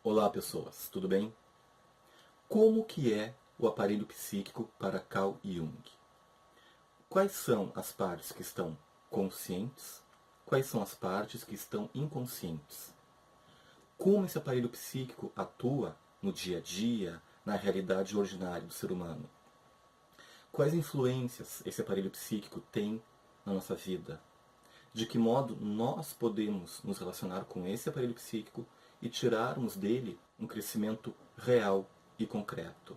Olá pessoas, tudo bem? Como que é o aparelho psíquico para Carl Jung? Quais são as partes que estão conscientes? Quais são as partes que estão inconscientes? Como esse aparelho psíquico atua no dia a dia, na realidade ordinária do ser humano? Quais influências esse aparelho psíquico tem na nossa vida? De que modo nós podemos nos relacionar com esse aparelho psíquico e tirarmos dele um crescimento real e concreto?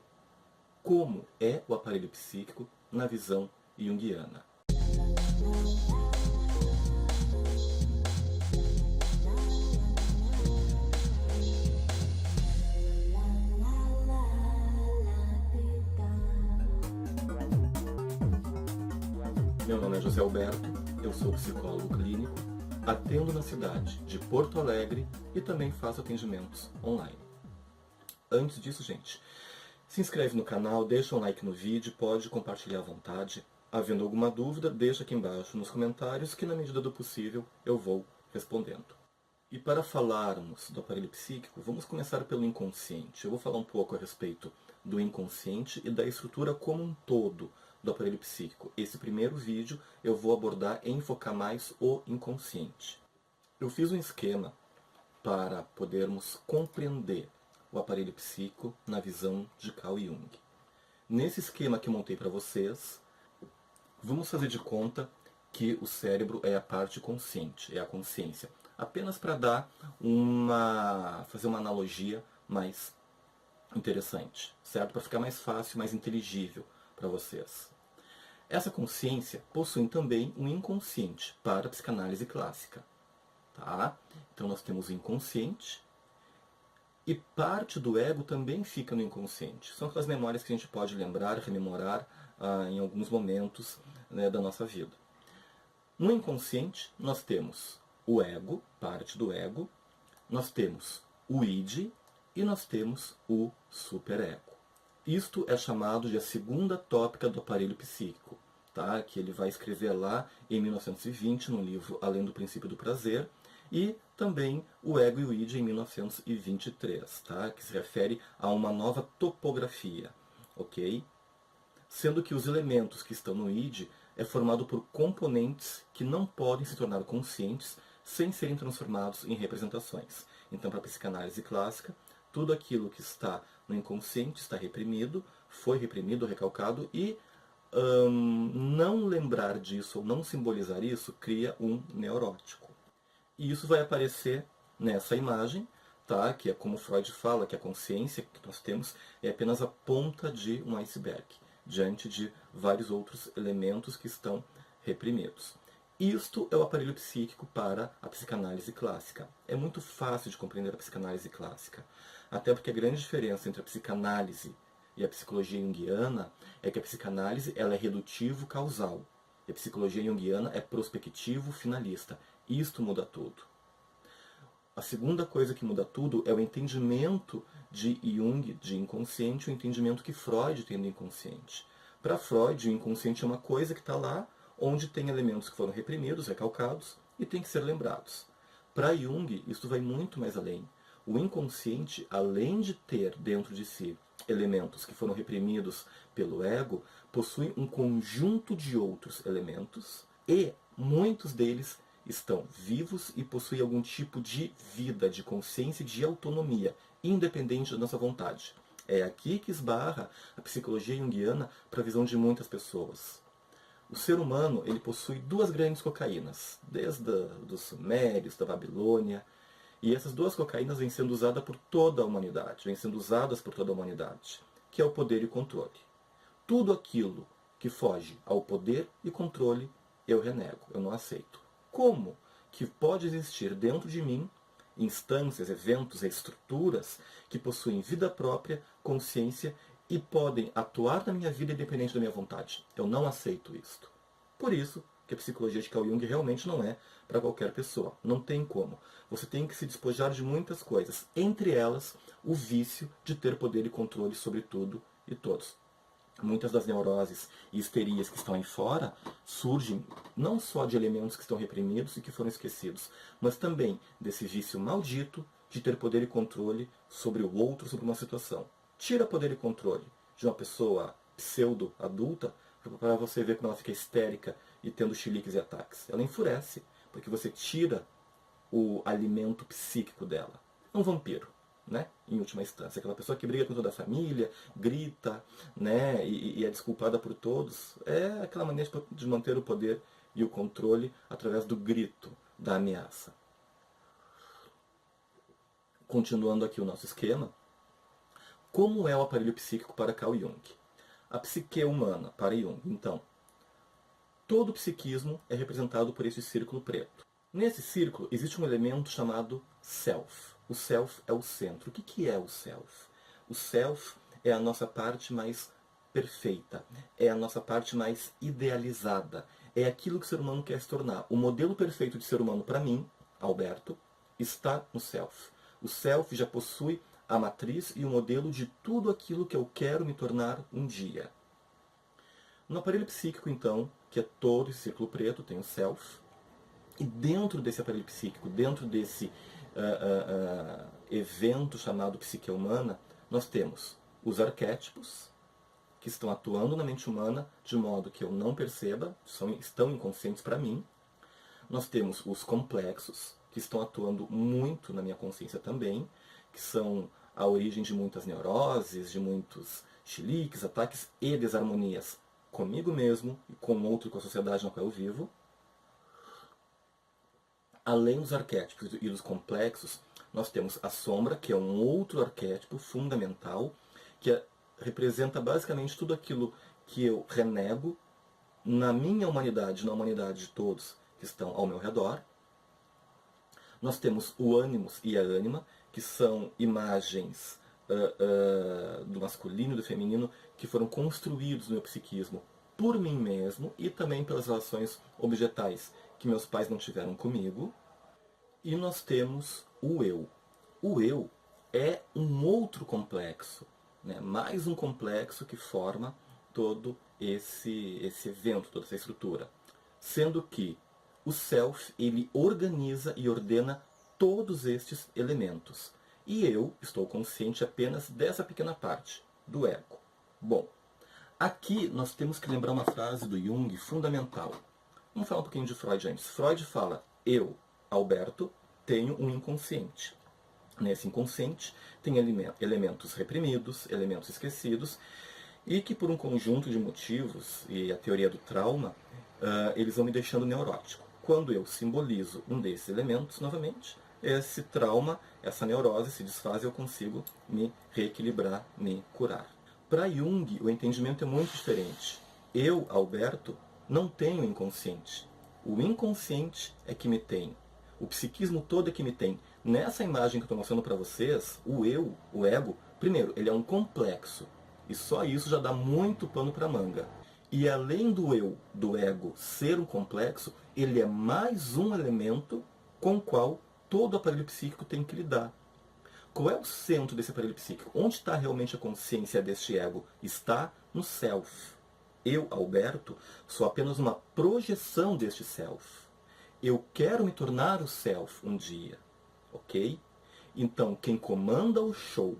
Como é o aparelho psíquico na visão junguiana? Meu nome é José Alberto, eu sou psicólogo clínico, atendo na cidade de Porto Alegre e também faço atendimentos online. Antes disso, gente, se inscreve no canal, deixa um like no vídeo, pode compartilhar à vontade. Havendo alguma dúvida, deixa aqui embaixo nos comentários que na medida do possível eu vou respondendo. E para falarmos do aparelho psíquico, vamos começar pelo inconsciente. Eu vou falar um pouco a respeito do inconsciente e da estrutura como um todo do aparelho psíquico. Esse primeiro vídeo eu vou abordar e enfocar mais o inconsciente. Eu fiz um esquema para podermos compreender o aparelho psíquico na visão de Carl Jung. Nesse esquema que eu montei para vocês, vamos fazer de conta que o cérebro é a parte consciente, é a consciência. Apenas para dar fazer uma analogia mais interessante, certo? Para ficar mais fácil, mais inteligível para vocês. Essa consciência possui também um inconsciente para a psicanálise clássica. Tá? Então nós temos o inconsciente e parte do ego também fica no inconsciente. São aquelas memórias que a gente pode lembrar, rememorar em alguns momentos, né, da nossa vida. No inconsciente nós temos o ego, parte do ego, nós temos o id e nós temos o superego. Isto é chamado de a segunda tópica do aparelho psíquico, tá? Que ele vai escrever lá em 1920 no livro Além do Princípio do Prazer, e também o ego e o id em 1923, tá? Que se refere a uma nova topografia, ok? Sendo que os elementos que estão no id é formado por componentes que não podem se tornar conscientes sem serem transformados em representações. Então, para a psicanálise clássica, tudo aquilo que está no inconsciente está reprimido, foi reprimido, recalcado, e não lembrar disso ou não simbolizar isso cria um neurótico. E isso vai aparecer nessa imagem, tá? Que é como Freud fala, que a consciência que nós temos é apenas a ponta de um iceberg, diante de vários outros elementos que estão reprimidos. Isto é o aparelho psíquico para a psicanálise clássica. É muito fácil de compreender a psicanálise clássica, até porque a grande diferença entre a psicanálise e a psicologia junguiana é que a psicanálise ela é redutivo-causal, e a psicologia junguiana é prospectivo-finalista. Isto muda tudo. A segunda coisa que muda tudo é o entendimento de Jung de inconsciente, o entendimento que Freud tem do inconsciente. Para Freud, o inconsciente é uma coisa que está lá, onde tem elementos que foram reprimidos, recalcados, e tem que ser lembrados. Para Jung, isso vai muito mais além. O inconsciente, além de ter dentro de si elementos que foram reprimidos pelo ego, possui um conjunto de outros elementos, e muitos deles estão vivos e possuem algum tipo de vida, de consciência e de autonomia, independente da nossa vontade. É aqui que esbarra a psicologia junguiana para a visão de muitas pessoas. O ser humano ele possui duas grandes cocaínas, desde os sumérios, da Babilônia, e essas duas cocaínas vêm sendo usadas por toda a humanidade, que é o poder e o controle. Tudo aquilo que foge ao poder e controle, eu renego, eu não aceito. Como que pode existir dentro de mim instâncias, eventos, estruturas que possuem vida própria, consciência e podem atuar na minha vida independente da minha vontade? Eu não aceito isto. Por isso que a psicologia de Carl Jung realmente não é para qualquer pessoa. Não tem como. Você tem que se despojar de muitas coisas, entre elas o vício de ter poder e controle sobre tudo e todos. Muitas das neuroses e histerias que estão aí fora surgem não só de elementos que estão reprimidos e que foram esquecidos, mas também desse vício maldito de ter poder e controle sobre o outro, sobre uma situação. Tira poder e controle de uma pessoa pseudo-adulta para você ver como ela fica histérica e tendo chiliques e ataques. Ela enfurece, porque você tira o alimento psíquico dela. É um vampiro, né? Em última instância. Aquela pessoa que briga com toda a família, grita, né? E é desculpada por todos. É aquela maneira de manter o poder e o controle através do grito, da ameaça. Continuando aqui o nosso esquema, como é o aparelho psíquico para Carl Jung? A psique humana para Jung, então, todo o psiquismo é representado por esse círculo preto. Nesse círculo existe um elemento chamado self. O self é o centro. O que é o self? O self é a nossa parte mais perfeita, é a nossa parte mais idealizada, é aquilo que o ser humano quer se tornar. O modelo perfeito de ser humano para mim, Alberto, está no self. O self já possui a matriz e o modelo de tudo aquilo que eu quero me tornar um dia. No aparelho psíquico, então, que é todo esse círculo preto, tem o self, e dentro desse aparelho psíquico, dentro desse evento chamado psique humana, nós temos os arquétipos, que estão atuando na mente humana de modo que eu não perceba, estão inconscientes para mim. Nós temos os complexos, que estão atuando muito na minha consciência também, que são a origem de muitas neuroses, de muitos chiliques, ataques e desarmonias comigo mesmo e com o outro e com a sociedade na qual eu vivo. Além dos arquétipos e dos complexos, nós temos a sombra, que é um outro arquétipo fundamental, que representa basicamente tudo aquilo que eu renego na minha humanidade, na humanidade de todos que estão ao meu redor. Nós temos o ânimos e a ânima, que são imagens do masculino e do feminino que foram construídos no meu psiquismo por mim mesmo e também pelas relações objetais que meus pais não tiveram comigo. E nós temos o eu. O eu é um outro complexo, né? Mais um complexo que forma todo esse evento, toda essa estrutura. Sendo que o self, ele organiza e ordena todos estes elementos. E eu estou consciente apenas dessa pequena parte, do ego. Bom, aqui nós temos que lembrar uma frase do Jung fundamental. Vamos falar um pouquinho de Freud antes. Freud fala, eu, Alberto, tenho um inconsciente. Nesse inconsciente tem elementos reprimidos, elementos esquecidos, e que por um conjunto de motivos, e a teoria do trauma, eles vão me deixando neurótico. Quando eu simbolizo um desses elementos, novamente, esse trauma, essa neurose se desfaz e eu consigo me reequilibrar, me curar. Para Jung, o entendimento é muito diferente. Eu, Alberto, não tenho inconsciente. O inconsciente é que me tem. O psiquismo todo é que me tem. Nessa imagem que eu estou mostrando para vocês, o eu, o ego, primeiro, ele é um complexo. E só isso já dá muito pano para manga. E além do eu, do ego, ser um complexo, ele é mais um elemento com o qual todo aparelho psíquico tem que lidar. Qual é o centro desse aparelho psíquico? Onde está realmente a consciência deste ego? Está no self. Eu, Alberto, sou apenas uma projeção deste self. Eu quero me tornar o self um dia, ok? Então, quem comanda o show,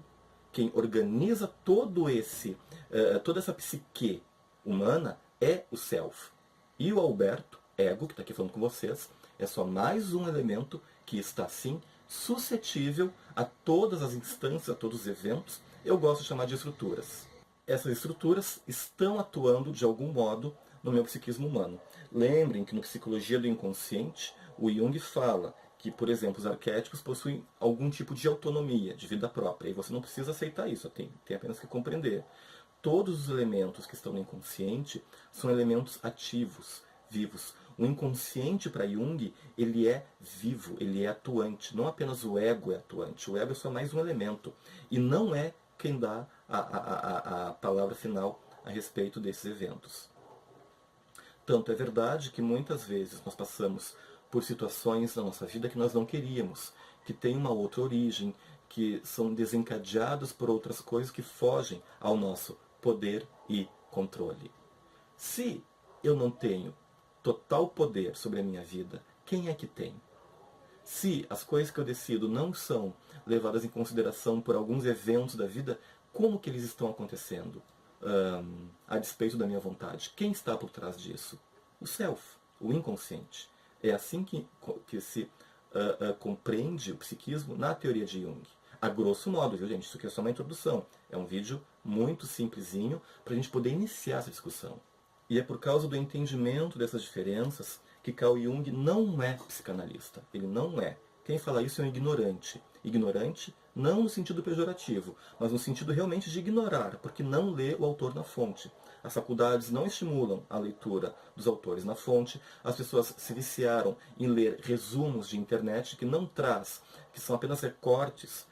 quem organiza toda essa psique humana é o self. E o Alberto, ego, que está aqui falando com vocês, é só mais um elemento que está, sim, suscetível a todas as instâncias, a todos os eventos. Eu gosto de chamar de estruturas. Essas estruturas estão atuando, de algum modo, no meu psiquismo humano. Lembrem que no Psicologia do Inconsciente, o Jung fala que, por exemplo, os arquétipos possuem algum tipo de autonomia, de vida própria, e você não precisa aceitar isso, tem apenas que compreender. Todos os elementos que estão no inconsciente são elementos ativos, vivos. O inconsciente para Jung, ele é vivo, ele é atuante. Não apenas o ego é atuante, o ego é só mais um elemento. E não é quem dá a palavra final a respeito desses eventos. Tanto é verdade que muitas vezes nós passamos por situações na nossa vida que nós não queríamos, que têm uma outra origem, que são desencadeadas por outras coisas que fogem ao nosso poder e controle. Se eu não tenho total poder sobre a minha vida, quem é que tem? Se as coisas que eu decido não são levadas em consideração por alguns eventos da vida, como que eles estão acontecendo? A despeito da minha vontade. Quem está por trás disso? O self, o inconsciente. É assim que se compreende o psiquismo na teoria de Jung. A grosso modo, viu, gente? Isso aqui é só uma introdução. É um vídeo muito simplesinho para a gente poder iniciar essa discussão. E é por causa do entendimento dessas diferenças que Carl Jung não é psicanalista. Ele não é. Quem fala isso é um ignorante. Ignorante não no sentido pejorativo, mas no sentido realmente de ignorar, porque não lê o autor na fonte. As faculdades não estimulam a leitura dos autores na fonte, as pessoas se viciaram em ler resumos de internet que não traz, que são apenas recortes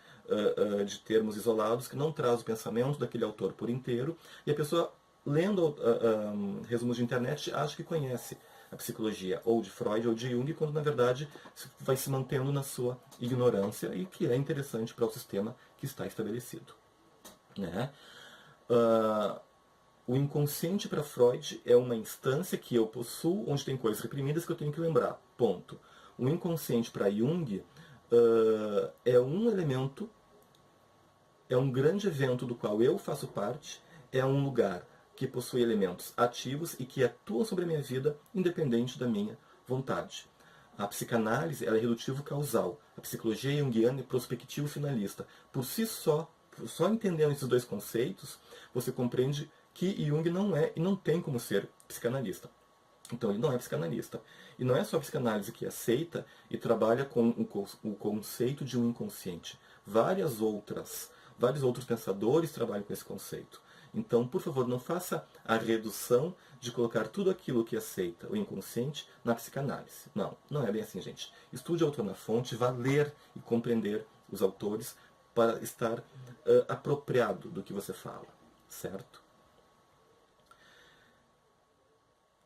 de termos isolados, que não traz o pensamento daquele autor por inteiro, e a pessoa, lendo resumos de internet, acha que conhece a psicologia ou de Freud ou de Jung, quando na verdade vai se mantendo na sua ignorância e que é interessante para o sistema que está estabelecido. Né? O inconsciente para Freud é uma instância que eu possuo, onde tem coisas reprimidas que eu tenho que lembrar. Ponto. O inconsciente para Jung é um elemento, é um grande evento do qual eu faço parte, é um lugar que possui elementos ativos e que atuam sobre a minha vida independente da minha vontade. A psicanálise ela é redutivo-causal. A psicologia junguiana é prospectivo-finalista. Por si só entendendo esses dois conceitos, você compreende que Jung não é e não tem como ser psicanalista. Então ele não é psicanalista. E não é só a psicanálise que aceita e trabalha com o conceito de um inconsciente. Vários outros pensadores trabalham com esse conceito. Então, por favor, não faça a redução de colocar tudo aquilo que aceita o inconsciente na psicanálise. Não, não é bem assim, gente. Estude o autor na fonte, vá ler e compreender os autores para estar apropriado do que você fala, certo?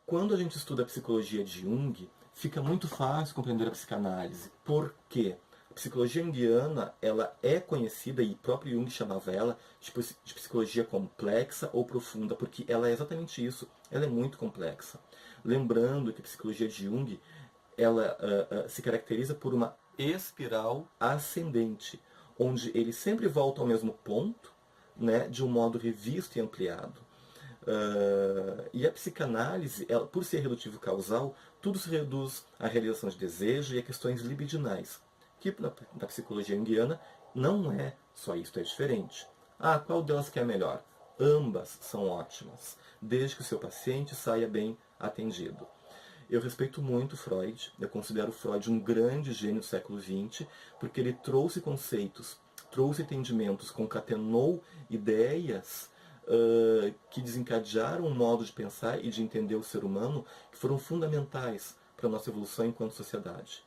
Quando a gente estuda a psicologia de Jung, fica muito fácil compreender a psicanálise. Por quê? A psicologia junguiana ela é conhecida, e o próprio Jung chamava ela de psicologia complexa ou profunda, porque ela é exatamente isso, ela é muito complexa. Lembrando que a psicologia de Jung ela se caracteriza por uma espiral ascendente, onde ele sempre volta ao mesmo ponto, né, de um modo revisto e ampliado. E a psicanálise, ela, por ser redutivo-causal, tudo se reduz à realização de desejo e a questões libidinais, que na psicologia junguiana não é só isso, é diferente. Ah, qual delas que é melhor? Ambas são ótimas, desde que o seu paciente saia bem atendido. Eu respeito muito Freud, eu considero Freud um grande gênio do século XX, porque ele trouxe conceitos, trouxe entendimentos, concatenou ideias que desencadearam um modo de pensar e de entender o ser humano que foram fundamentais para a nossa evolução enquanto sociedade.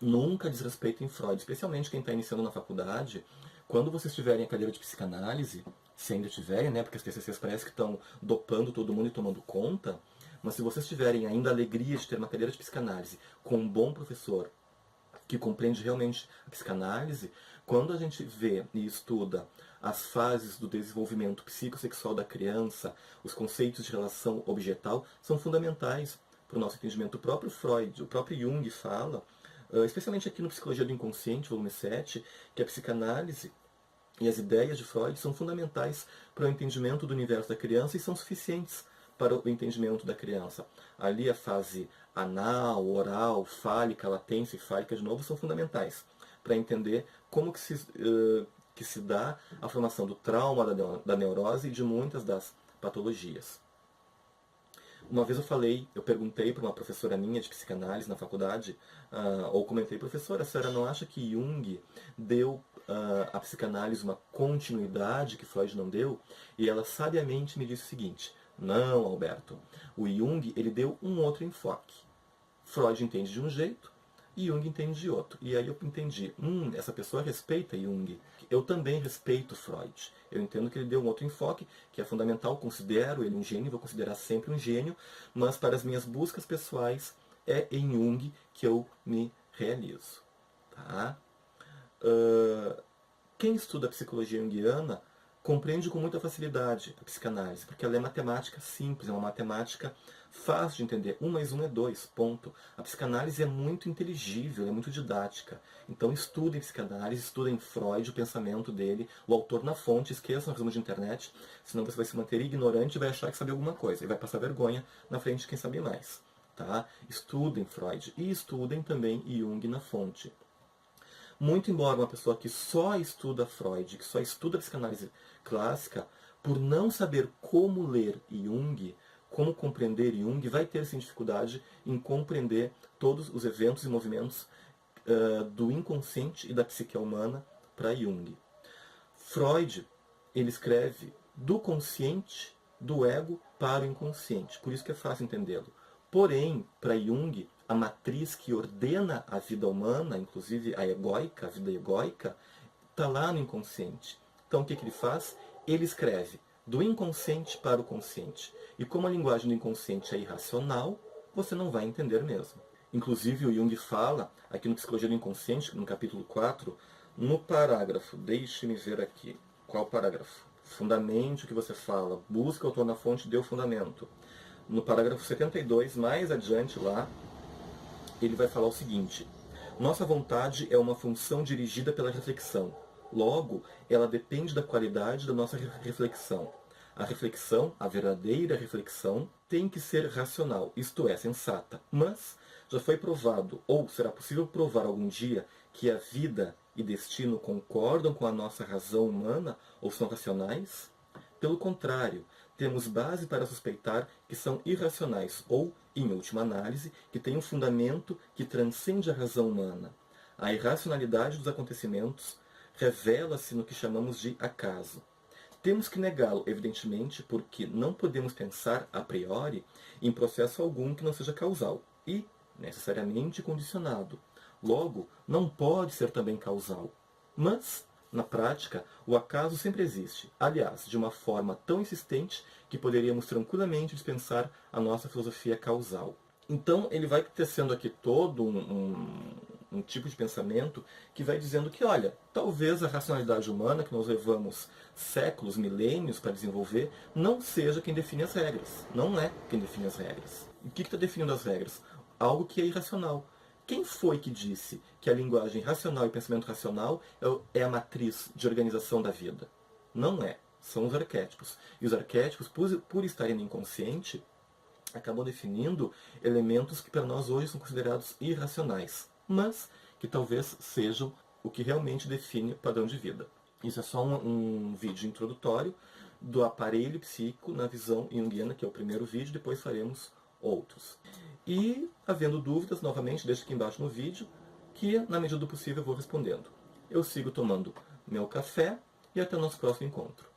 Nunca desrespeitem Freud, especialmente quem está iniciando na faculdade. Quando vocês tiverem a cadeira de psicanálise, se ainda tiverem, né, porque as TCCs parece que estão dopando todo mundo e tomando conta, mas se vocês tiverem ainda a alegria de ter uma cadeira de psicanálise com um bom professor que compreende realmente a psicanálise, quando a gente vê e estuda as fases do desenvolvimento psicossexual da criança, os conceitos de relação objetal, são fundamentais para o nosso entendimento. O próprio Freud, o próprio Jung fala, especialmente aqui no Psicologia do Inconsciente, volume 7, que a psicanálise e as ideias de Freud são fundamentais para o entendimento do universo da criança e são suficientes para o entendimento da criança. Ali a fase anal, oral, fálica, latência e fálica de novo são fundamentais para entender como que se dá a formação do trauma, da neurose e de muitas das patologias. Uma vez eu perguntei para uma professora minha de psicanálise na faculdade, ou comentei, professora, a senhora não acha que Jung deu à psicanálise uma continuidade que Freud não deu? E ela sabiamente me disse o seguinte: não, Alberto, o Jung ele deu um outro enfoque. Freud entende de um jeito e Jung entende de outro. E aí eu entendi, essa pessoa respeita Jung. Eu também respeito Freud. Eu entendo que ele deu um outro enfoque, que é fundamental, considero ele um gênio, vou considerar sempre um gênio, mas para as minhas buscas pessoais é em Jung que eu me realizo. Tá? Quem estuda a psicologia junguiana compreende com muita facilidade a psicanálise, porque ela é matemática simples, é uma matemática fácil de entender. 1 mais 1 é 2, ponto. A psicanálise é muito inteligível, é muito didática. Então estudem psicanálise, estudem Freud, o pensamento dele, o autor na fonte, esqueçam o resumo de internet, senão você vai se manter ignorante e vai achar que sabe alguma coisa, e vai passar vergonha na frente de quem sabe mais. Tá? Estudem Freud e estudem também Jung na fonte. Muito embora uma pessoa que só estuda Freud, que só estuda psicanálise clássica, por não saber como ler Jung, como compreender Jung, vai ter sim dificuldade em compreender todos os eventos e movimentos do inconsciente e da psique humana para Jung. Freud, ele escreve do consciente, do ego para o inconsciente, por isso que é fácil entendê-lo. Porém, para Jung, a matriz que ordena a vida humana, inclusive a egóica, a vida egóica, está lá no inconsciente. Então, o que ele faz? Ele escreve do inconsciente para o consciente. E como a linguagem do inconsciente é irracional, você não vai entender mesmo. Inclusive, o Jung fala, aqui no Psicologia do Inconsciente, no capítulo 4, no parágrafo, deixe-me ver aqui, qual parágrafo? Fundamente o que você fala, busca o autor na fonte, dê o fundamento. No parágrafo 72, mais adiante lá, ele vai falar o seguinte: nossa vontade é uma função dirigida pela reflexão. Logo, ela depende da qualidade da nossa reflexão. A reflexão, a verdadeira reflexão, tem que ser racional, isto é, sensata. Mas já foi provado, ou será possível provar algum dia, que a vida e destino concordam com a nossa razão humana ou são racionais? Pelo contrário, temos base para suspeitar que são irracionais ou, em última análise, que têm um fundamento que transcende a razão humana. A irracionalidade dos acontecimentos revela-se no que chamamos de acaso. Temos que negá-lo, evidentemente, porque não podemos pensar, a priori, em processo algum que não seja causal e, necessariamente, condicionado. Logo, não pode ser também causal. Mas, na prática, o acaso sempre existe, aliás, de uma forma tão insistente que poderíamos tranquilamente dispensar a nossa filosofia causal. Então, ele vai tecendo aqui todo um tipo de pensamento que vai dizendo que, olha, talvez a racionalidade humana, que nós levamos séculos, milênios para desenvolver, não seja quem define as regras. Não é quem define as regras. E o que está definindo as regras? Algo que é irracional. Quem foi que disse que a linguagem racional e o pensamento racional é a matriz de organização da vida? Não é. São os arquétipos. E os arquétipos, por estarem no inconsciente, acabam definindo elementos que para nós hoje são considerados irracionais, mas que talvez sejam o que realmente define o padrão de vida. Isso é só um vídeo introdutório do aparelho psíquico na visão junguiana, que é o primeiro vídeo, depois faremos outros. E, havendo dúvidas, novamente, deixe aqui embaixo no vídeo, que, na medida do possível, eu vou respondendo. Eu sigo tomando meu café e até o nosso próximo encontro.